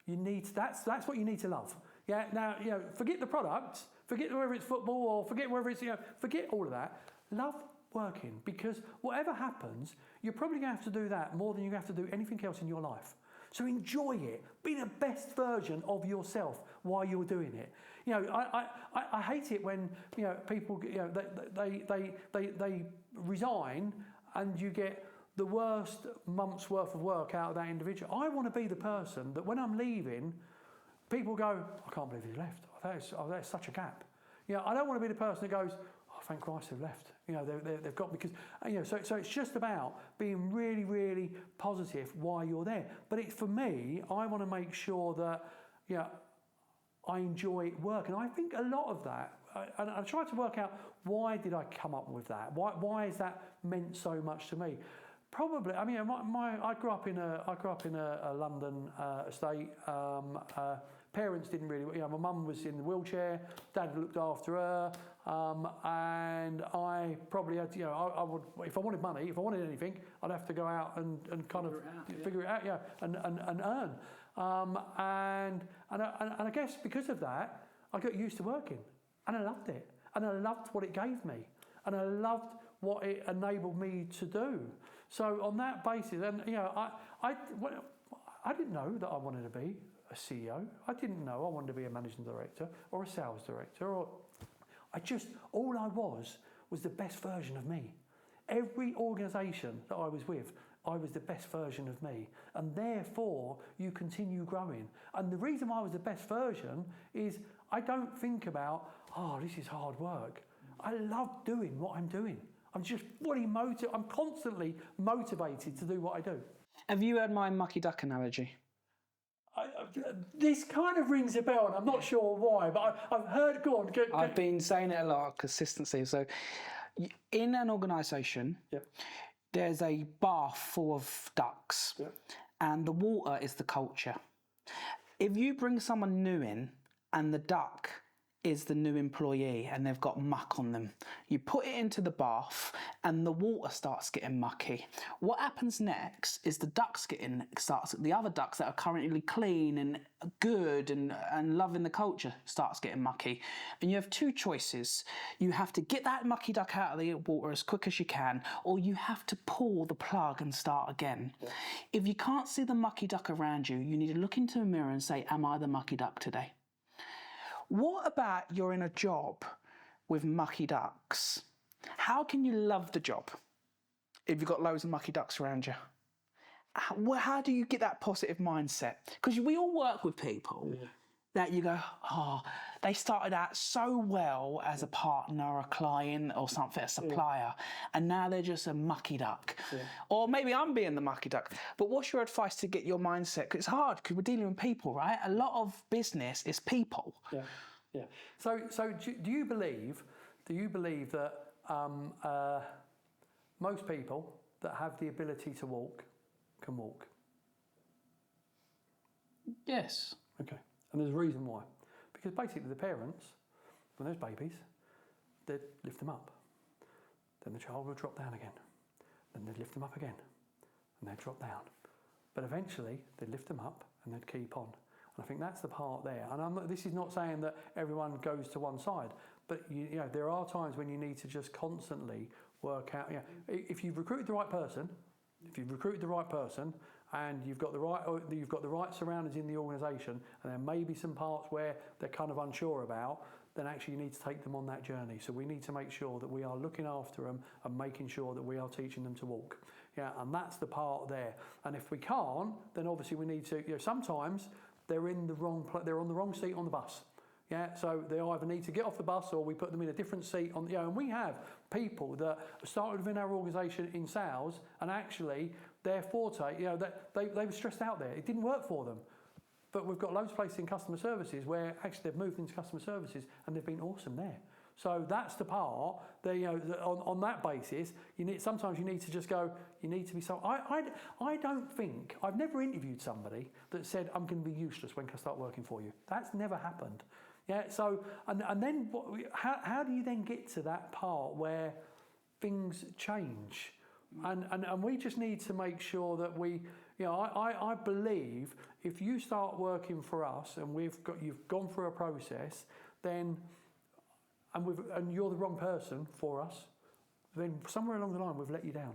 That's what you need to love. Yeah. Now, forget the product, forget whether it's football or forget whether it's, forget all of that. Love working, because whatever happens, you're probably going to have to do that more than you have to do anything else in your life. So enjoy it. Be the best version of yourself while you're doing it. I hate it when people they resign and you get the worst month's worth of work out of that individual. I want to be the person that when I'm leaving, people go, I can't believe he's left. There's such a gap. I don't want to be the person that goes, oh, thank Christ they've left. They've got, because, so it's just about being really, really positive while you're there. But for me, I want to make sure that, I enjoy work. And I think a lot of that, and I try to work out, why did I come up with that? Why has that meant so much to me? Probably, I grew up in a London estate. Parents didn't really, my mum was in the wheelchair, dad looked after her, and I probably had, I would, if I wanted money, if I wanted anything, I'd have to go out and kind of figure it out, and earn. And I guess because of that, I got used to working, and I loved it, and I loved what it gave me, and I loved what it enabled me to do. So on that basis, and I didn't know that I wanted to be a CEO. I didn't know I wanted to be a managing director or a sales director, or all I was the best version of me. Every organisation that I was with, I was the best version of me, and therefore you continue growing. And the reason why I was the best version is I don't think about, oh, this is hard work. I love doing what I'm doing. I'm just fully motivated. I'm constantly motivated to do what I do. Have you heard my mucky duck analogy? This kind of rings a bell, and I'm not sure why, but I've heard. Go on. I've been saying it a lot, consistency. So, in an organisation, there's a bath full of ducks, and the water is the culture. If you bring someone new in, and the duck is the new employee and they've got muck on them, you put it into the bath and the water starts getting mucky. What happens next is the other ducks that are currently clean and good and loving the culture starts getting mucky. And you have two choices. You have to get that mucky duck out of the water as quick as you can, or you have to pull the plug and start again. If you can't see the mucky duck around you, you need to look into a mirror and say, am I the mucky duck today? What about you're in a job with mucky ducks? How can you love the job if you've got loads of mucky ducks around you? How do you get that positive mindset? Because we all work with people that you go, oh, they started out so well as a partner or a client or something, a supplier, and now they're just a mucky duck. Or maybe I'm being the mucky duck. But what's your advice to get your mindset? Because it's hard, because we're dealing with people, right? A lot of business is people. So do you believe that most people that have the ability to walk can walk? Yes. Okay. And there's a reason why. Because basically the parents, when there's babies, they'd lift them up. Then the child would drop down again. Then they'd lift them up again. And they'd drop down. But eventually they'd lift them up and they'd keep on. And I think that's the part there. And this is not saying that everyone goes to one side, but there are times when you need to just constantly work out. If you've recruited the right person, and you've got the right surroundings in the organisation, and there may be some parts where they're kind of unsure about, then actually you need to take them on that journey. So we need to make sure that we are looking after them and making sure that we are teaching them to walk. Yeah, and that's the part there. And if we can't, then obviously we need to, sometimes they're on the wrong seat on the bus. Yeah, so they either need to get off the bus or we put them in a different seat on, and we have people that started within our organisation in sales, and actually their forte, they were stressed out there. It didn't work for them. But we've got loads of places in customer services where actually they've moved into customer services and they've been awesome there. So that's the part that, on that basis, sometimes you need to just go, you need to be so. I don't think, I've never interviewed somebody that said, I'm going to be useless when I start working for you. That's never happened. Yeah, so, and then how do you then get to that part where things change? And we just need to make sure that we, I believe if you start working for us and you've gone through a process, then, and you're the wrong person for us, then somewhere along the line we've let you down.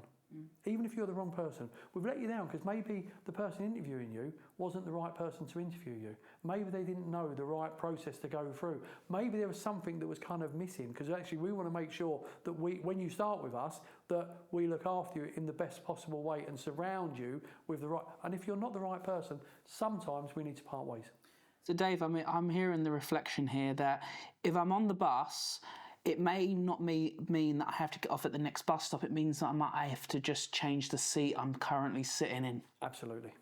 Even if you're the wrong person, we've let you down because maybe the person interviewing you wasn't the right person to interview you. Maybe they didn't know the right process to go through. Maybe there was something that was kind of missing, because actually we want to make sure that when you start with us, that we look after you in the best possible way and surround you with the right. And if you're not the right person, sometimes we need to part ways. So Dave, I'm hearing the reflection here that if I'm on the bus, it may not mean that I have to get off at the next bus stop. It means that I have to just change the seat I'm currently sitting in. Absolutely.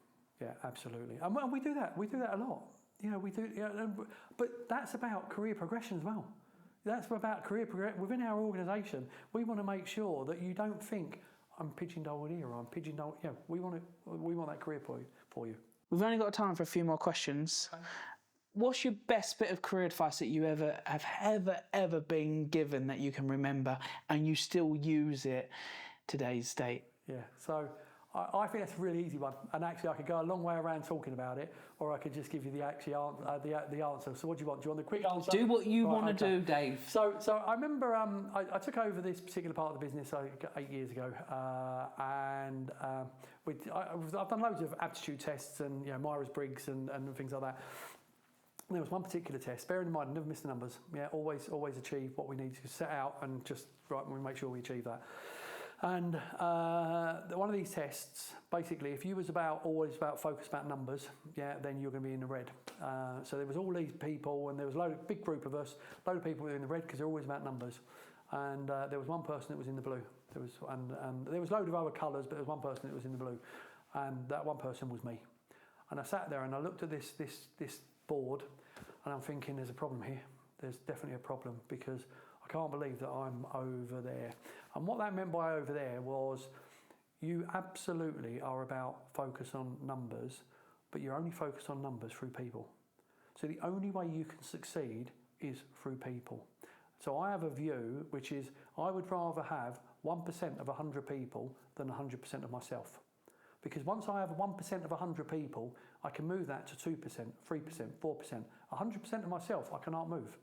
Yeah, absolutely. And we do that. We do that a lot. We do. But that's about career progression as well. That's about career progression. Within our organisation, we want to make sure that you don't think, I'm pigeonholed here or I'm pigeonholed. We want that career for you. We've only got time for a few more questions. Okay. What's your best bit of career advice that you have ever been given that you can remember and you still use it today's date? Yeah, so I think that's a really easy one, and actually I could go a long way around talking about it, or I could just give you the answer. So what do you want? Do you want the quick answer? Do what you want to do, Dave. So I remember I took over this particular part of the business 8 years ago, and I've done loads of aptitude tests and Myers-Briggs and things like that. There was one particular test, bearing in mind, I never miss the numbers. Yeah, always achieve what we need to set out, and just we make sure we achieve that. And one of these tests, basically, if you was always about focus about numbers, then you're going to be in the red. So there was all these people, and there was a big group of us, a load of people who were in the red because they're always about numbers. And there was one person that was in the blue. There was a load of other colours, but there was one person that was in the blue, and that one person was me. And I sat there and I looked at this board, and I'm thinking, there's a problem here. There's definitely a problem, because I can't believe that I'm over there. And what that meant by over there was, you absolutely are about focus on numbers, but you're only focused on numbers through people. So the only way you can succeed is through people. So I have a view, which is, I would rather have 1% of 100 people than 100% of myself. Because once I have 1% of 100 people, I can move that to 2%, 3%, 4%. 100% of myself, I cannot move.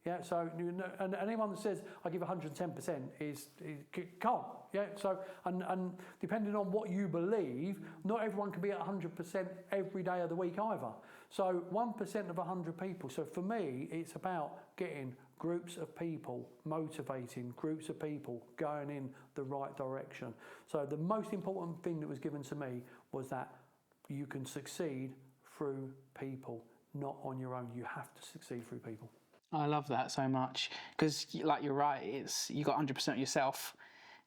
Yeah, so, and anyone that says I give 110% can't. Yeah, so, and depending on what you believe, not everyone can be at 100% every day of the week either. So 1% of 100 people. So for me, it's about getting groups of people, motivating groups of people, going in the right direction. So the most important thing that was given to me was that you can succeed through people, not on your own. You have to succeed through people. I love that so much, because like you're right, you got 100% yourself,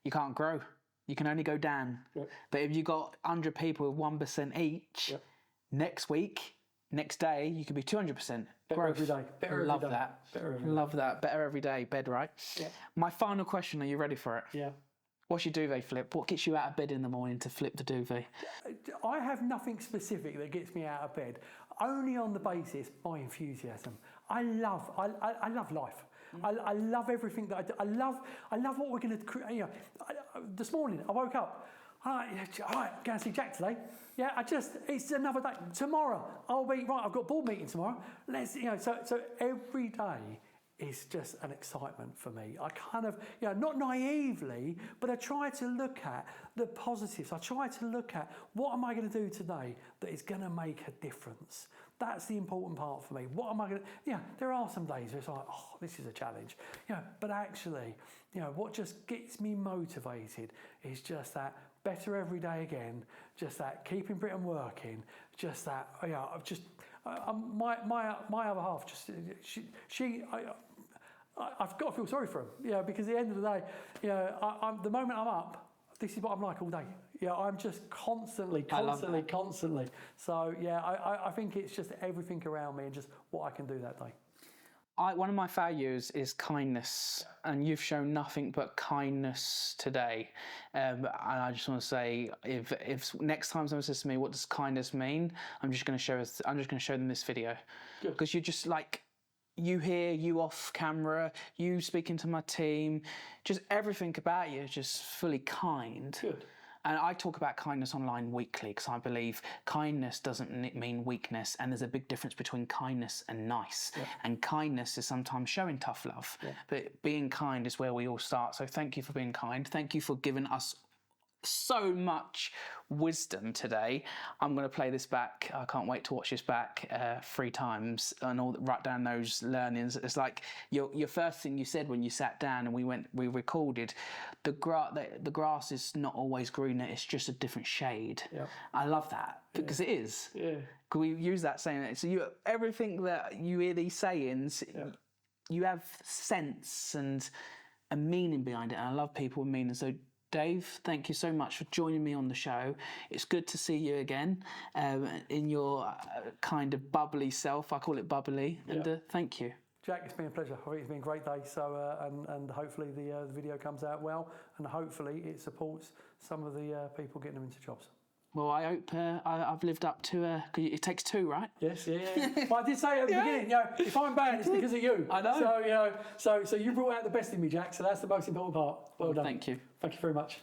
you can't grow. You can only go down. Yep. But if you got 100 people with 1% each, yep, next week, next day, you could be 200%. Better every day. Better Love every day. that. Better every day. Love that. Better every day. Bed, right? Yeah. My final question, are you ready for it? Yeah. What's your duvet flip? What gets you out of bed in the morning to flip the duvet? I have nothing specific that gets me out of bed, only on the basis my enthusiasm. I love life. I love everything that I do. I love what we're going to create. This morning I woke up. All right, going to see Jack today. Yeah, it's another day. Tomorrow I'll be right. I've got a board meeting tomorrow. So every day is just an excitement for me. I kind of, not naively, but I try to look at the positives. I try to look at what am I going to do today that is going to make a difference. That's the important part for me. What am I going to, there are some days where it's like, oh, this is a challenge. But actually, what just gets me motivated is just that better every day again, just that keeping Britain working, just that, my other half, I've got to feel sorry for him, because at the end of the day, the moment I'm up, this is what I'm like all day. I'm just constantly. So I think it's just everything around me and just what I can do that day. One of my values is kindness, and you've shown nothing but kindness today. And I just want to say, if next time someone says to me, "What does kindness mean?" I'm just going to show them this video, because you're just like, you here, you off camera, you speaking to my team, just everything about you is just fully kind. Good. And I talk about kindness online weekly because I believe kindness doesn't mean weakness, and there's a big difference between kindness and nice. Yeah. And kindness is sometimes showing tough love, but being kind is where we all start. So thank you for being kind. Thank you for giving us so much wisdom today. I'm going to play this back. I can't wait to watch this back 3 times and write down those learnings. It's like your first thing you said when you sat down and we recorded, the grass is not always greener, it's just a different shade. Yep. I love that because it is. Yeah. Can we use that saying? So everything that you hear these sayings, you have sense and a meaning behind it, and I love people with meaning. So Dave, thank you so much for joining me on the show. It's good to see you again in your kind of bubbly self. I call it bubbly. And thank you. Jack, it's been a pleasure. I think it's been a great day. So, and hopefully the video comes out well, and hopefully it supports some of the people getting them into jobs. Well, I hope I've lived up to. It takes 2, right? Yes, yeah. Well, I did say at the beginning, if I'm bad, it's because of you. I know. So, so you brought out the best in me, Jack. So that's the most important part. Well done. Thank you. Thank you very much.